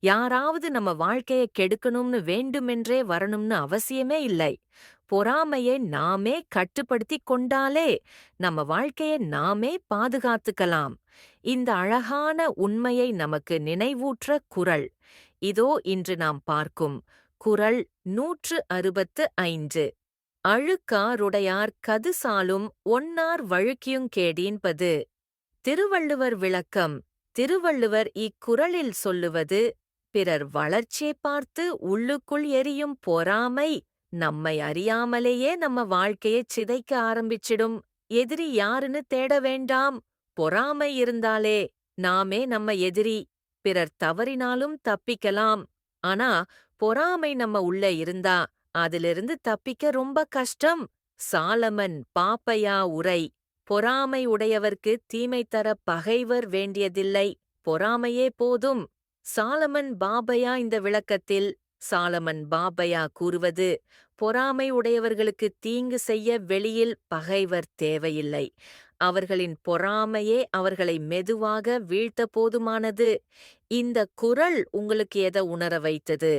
யாராவது நம்ம வாழ்க்கைய கெடுக்கணும்னு வேண்டுமென்றே வரணும்னு அவசியமே இல்லை. பொறாமையை நாமே கட்டுப்படுத்திக் கொண்டாலே நம்ம வாழ்க்கைய நாமே பாதுகாத்துக்கலாம். இந்த அழகான உண்மையை நமக்கு நினைவூற்ற குறள். இதோ இன்று நாம் பார்க்கும் குறள் 165. அழுக்காருடையார் கதுசாலும் ஒன்னார் வழுக்கியுங் கேடீன்பது. திருவள்ளுவர் விளக்கம். திருவள்ளுவர் இக்குறளில் சொல்லுவது, பிறர் வளர்ச்சியை பார்த்து உள்ளுக்குள் எரியும் பொறாமை நம்மை அறியாமலேயே நம்ம வாழ்க்கையைச் சிதைக்க ஆரம்பிச்சிடும். எதிரி யாருன்னு தேட வேண்டாம். பொறாமை இருந்தாலே நாமே நம்ம எதிரி. பிறர் தவறினாலும் தப்பிக்கலாம். ஆனா பொறாமை நம்ம உள்ள இருந்தா அதிலிருந்து தப்பிக்க ரொம்ப கஷ்டம். சாலமன் பாப்பையா உரை. பொறாமை உடையவர்க்கு தீமை தர பகைவர் வேண்டியதில்லை, பொறாமையே போதும். சாலமன் பாபையா இந்த விளக்கத்தில் சாலமன் பாபையா கூறுவது, பொறாமை உடையவர்களுக்கு தீங்கு செய்ய வெளியில் பகைவர் தேவையில்லை. அவர்களின் பொறாமையே அவர்களை மெதுவாக வீழ்த்த போதுமானது. இந்த குறள் உங்களுக்கு எதை உணர வைத்தது?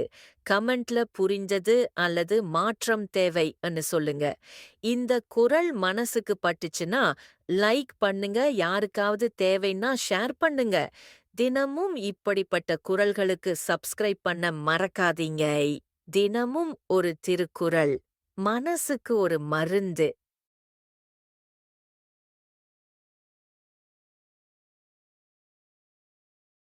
கமெண்ட்ல புரிஞ்சது அல்லது மாற்றம் தேவைன்னு சொல்லுங்க. இந்த குறள் மனசுக்கு பட்டுச்சுன்னா லைக் பண்ணுங்க, யாருக்காவது தேவைன்னா ஷேர் பண்ணுங்க. தினமும் இப்படிப்பட்ட குறள்களுக்கு சப்ஸ்கிரைப் பண்ண மறக்காதீங்க. தினமும் ஒரு திருக்குறள் மனசுக்கு ஒரு மருந்து.